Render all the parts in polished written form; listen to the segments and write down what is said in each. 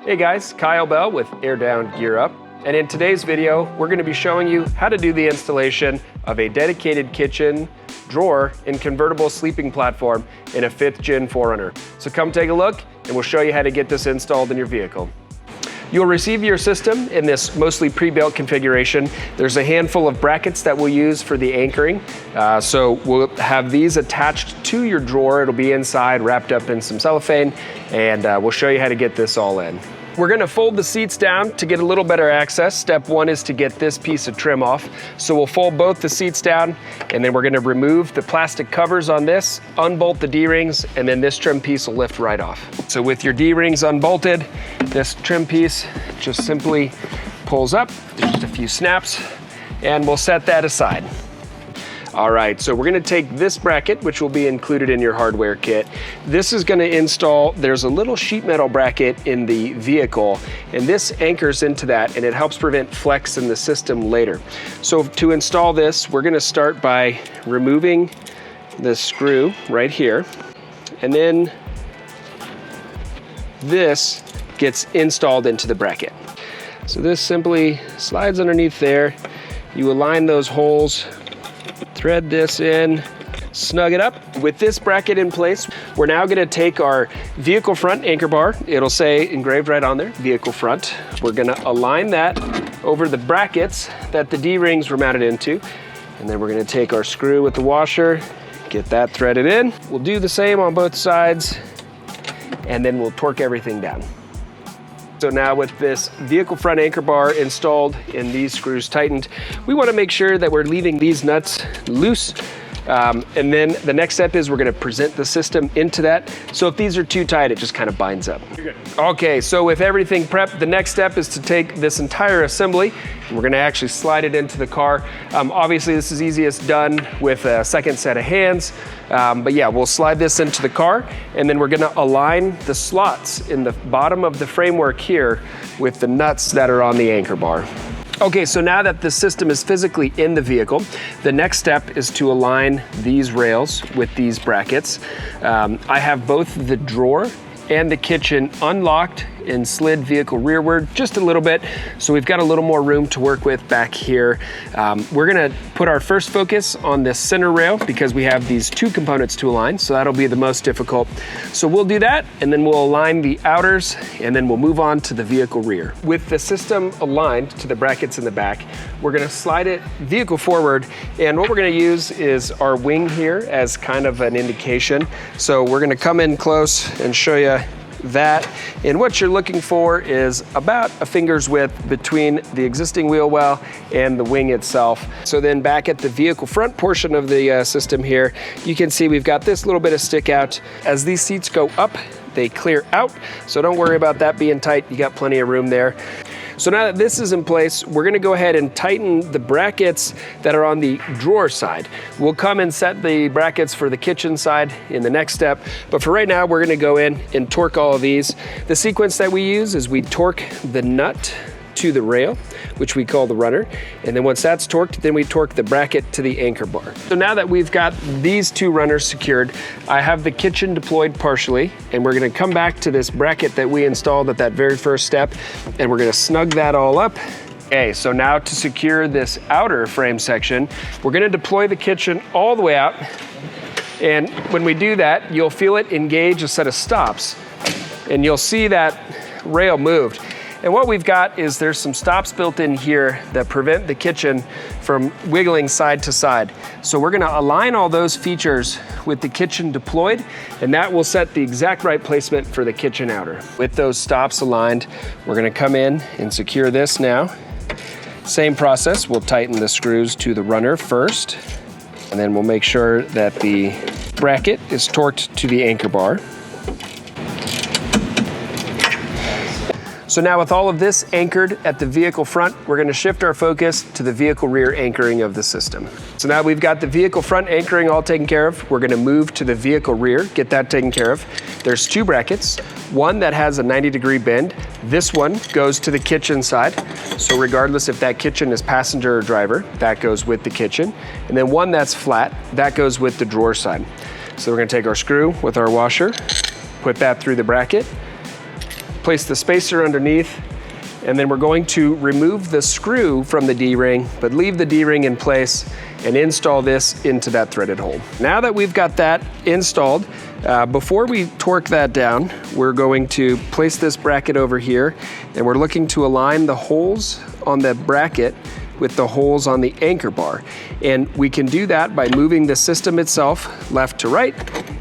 Hey guys, Kyle Bell with Air Down Gear Up. And in today's video, we're gonna be showing you how to do the installation of a dedicated kitchen, drawer, and convertible sleeping platform in a 5th gen 4Runner. So come take a look and we'll show you how to get this installed in your vehicle. You'll receive your system in this mostly pre-built configuration. There's a handful of brackets that we'll use for the anchoring. So we'll have these attached to your drawer. It'll be inside, wrapped up in some cellophane, and we'll show you how to get this all in. We're gonna fold the seats down to get a little better access. Step one is to get this piece of trim off. So we'll fold both the seats down, and then we're gonna remove the plastic covers on this, unbolt the D-rings, and then this trim piece will lift right off. So with your D-rings unbolted, this trim piece just simply pulls up, just a few snaps, and we'll set that aside. All right, so we're gonna take this bracket, which will be included in your hardware kit. This is gonna install, there's a little sheet metal bracket in the vehicle, and this anchors into that, and it helps prevent flex in the system later. So to install this, we're gonna start by removing the screw right here, and then this gets installed into the bracket. So this simply slides underneath there. You align those holes, thread this in, snug it up. With this bracket in place, we're now gonna take our vehicle front anchor bar. It'll say engraved right on there, vehicle front. We're gonna align that over the brackets that the D-rings were mounted into. And then we're gonna take our screw with the washer, get that threaded in. We'll do the same on both sides, and then we'll torque everything down. So now with this vehicle front anchor bar installed and these screws tightened, we want to make sure that we're leaving these nuts loose. And then the next step is we're going to present the system into that. So if these are too tight, it just kind of binds up. You're good. Okay, so with everything prepped, the next step is to take this entire assembly and we're going to actually slide it into the car. Obviously, this is easiest done with a second set of hands. But yeah, we'll slide this into the car and then we're going to align the slots in the bottom of the framework here with the nuts that are on the anchor bar. Okay, so now that the system is physically in the vehicle, the next step is to align these rails with these brackets. I have both the drawer and the kitchen unlocked and slid vehicle rearward just a little bit. So we've got a little more room to work with back here. We're gonna put our first focus on this center rail because we have these two components to align, so that'll be the most difficult. So we'll do that, and then we'll align the outers, and then we'll move on to the vehicle rear. With the system aligned to the brackets in the back, we're gonna slide it vehicle forward, and what we're gonna use is our wing here as kind of an indication. So we're gonna come in close and show you that, and what you're looking for is about a finger's width between the existing wheel well and the wing itself. So then back at the vehicle front portion of the system here, you can see we've got this little bit of stick out. As these seats go up, they clear out, so don't worry about that being tight. You got plenty of room there. So now that this is in place, we're gonna go ahead and tighten the brackets that are on the drawer side. We'll come and set the brackets for the kitchen side in the next step, but for right now, we're gonna go in and torque all of these. The sequence that we use is we torque the nut to the rail, which we call the runner. And then once that's torqued, then we torque the bracket to the anchor bar. So now that we've got these two runners secured, I have the kitchen deployed partially, and we're gonna come back to this bracket that we installed at that very first step, and we're gonna snug that all up. Okay, so now to secure this outer frame section, we're gonna deploy the kitchen all the way out. And when we do that, you'll feel it engage a set of stops, and you'll see that rail moved. And what we've got is there's some stops built in here that prevent the kitchen from wiggling side to side. So we're gonna align all those features with the kitchen deployed, and that will set the exact right placement for the kitchen outer. With those stops aligned, we're gonna come in and secure this now. Same process, we'll tighten the screws to the runner first, and then we'll make sure that the bracket is torqued to the anchor bar. So now with all of this anchored at the vehicle front, we're gonna shift our focus to the vehicle rear anchoring of the system. So now we've got the vehicle front anchoring all taken care of. We're gonna move to the vehicle rear, get that taken care of. There's two brackets, one that has a 90-degree bend. This one goes to the kitchen side. So regardless if that kitchen is passenger or driver, that goes with the kitchen. And then one that's flat, that goes with the drawer side. So we're gonna take our screw with our washer, put that through the bracket, place the spacer underneath, and then we're going to remove the screw from the D-ring, but leave the D-ring in place and install this into that threaded hole. Now that we've got that installed, before we torque that down, we're going to place this bracket over here, and we're looking to align the holes on the bracket with the holes on the anchor bar. And we can do that by moving the system itself left to right,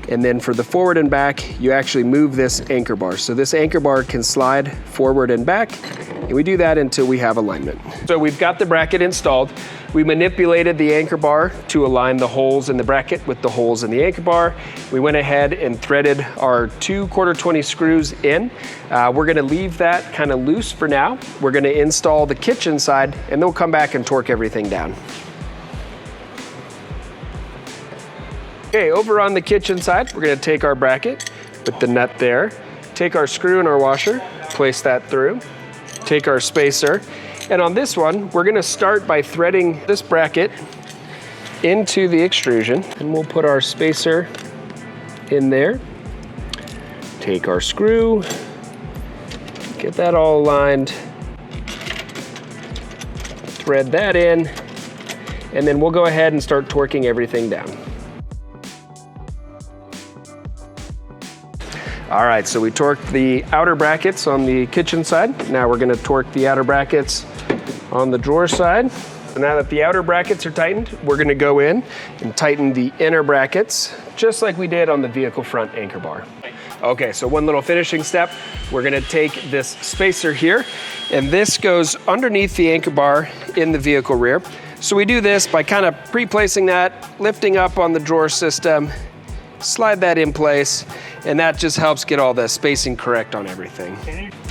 and then for the forward and back, you actually move this anchor bar. So this anchor bar can slide forward and back, and we do that until we have alignment. So we've got the bracket installed. We manipulated the anchor bar to align the holes in the bracket with the holes in the anchor bar. We went ahead and threaded our 2 1/4-20 screws in. We're gonna leave that kind of loose for now. We're gonna install the kitchen side, and then we'll come back and torque everything down. Okay, over on the kitchen side, we're gonna take our bracket with the nut there, take our screw and our washer, place that through, take our spacer, and on this one, we're gonna start by threading this bracket into the extrusion, and we'll put our spacer in there, take our screw, get that all aligned, thread that in, and then we'll go ahead and start torquing everything down. All right, so we torqued the outer brackets on the kitchen side. Now we're gonna torque the outer brackets on the drawer side. So now that the outer brackets are tightened, we're gonna go in and tighten the inner brackets, just like we did on the vehicle front anchor bar. Okay, so one little finishing step. We're gonna take this spacer here, and this goes underneath the anchor bar in the vehicle rear. So we do this by kind of pre-placing that, lifting up on the drawer system, slide that in place, and that just helps get all the spacing correct on everything.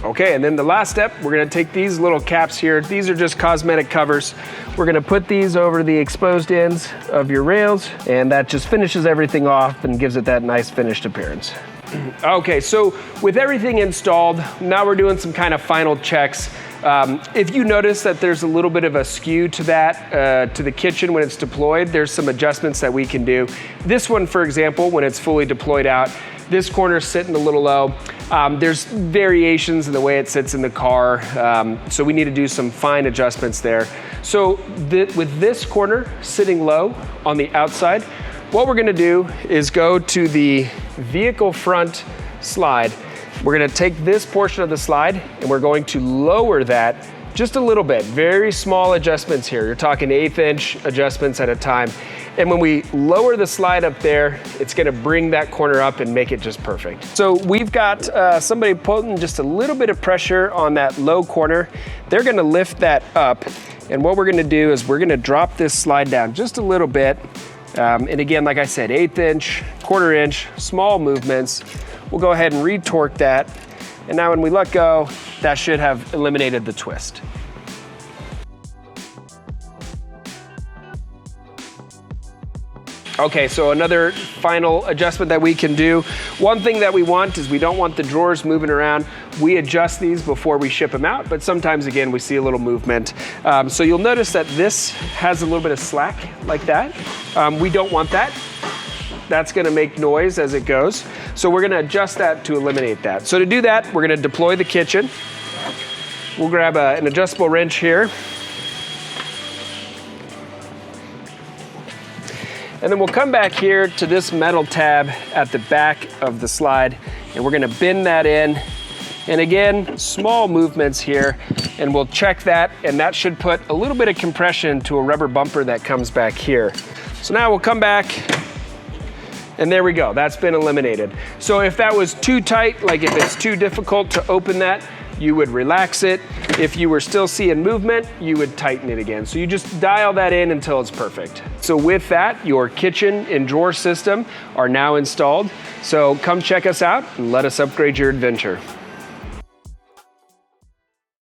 Okay, and then the last step, we're gonna take these little caps here. These are just cosmetic covers. We're gonna put these over the exposed ends of your rails, and that just finishes everything off and gives it that nice finished appearance. Okay, so with everything installed, now we're doing some kind of final checks. If you notice that there's a little bit of a skew to that, to the kitchen when it's deployed, there's some adjustments that we can do. This one, for example, when it's fully deployed out, this corner's sitting a little low. There's variations in the way it sits in the car, so we need to do some fine adjustments there. So with this corner sitting low on the outside, what we're gonna do is go to the vehicle front slide. We're gonna take this portion of the slide and we're going to lower that just a little bit. Very small adjustments here. You're talking 1/8 inch adjustments at a time. And when we lower the slide up there, it's gonna bring that corner up and make it just perfect. So we've got somebody putting just a little bit of pressure on that low corner. They're gonna lift that up. And what we're gonna do is we're gonna drop this slide down just a little bit. And again, like I said, 1/8 inch, 1/4 inch, small movements. We'll go ahead and re-torque that. And now when we let go, that should have eliminated the twist. Okay, so another final adjustment that we can do. One thing that we want is we don't want the drawers moving around. We adjust these before we ship them out, but sometimes, again, we see a little movement. So you'll notice that this has a little bit of slack like that. We don't want that. That's gonna make noise as it goes. So we're gonna adjust that to eliminate that. So to do that, we're gonna deploy the kitchen. We'll grab an adjustable wrench here. And then we'll come back here to this metal tab at the back of the slide, and we're gonna bend that in. And again, small movements here, and we'll check that, and that should put a little bit of compression to a rubber bumper that comes back here. So now we'll come back, and there we go, that's been eliminated. So if that was too tight, like if it's too difficult to open that, you would relax it. If you were still seeing movement, you would tighten it again. So you just dial that in until it's perfect. So with that, your kitchen and drawer system are now installed. So come check us out and let us upgrade your adventure.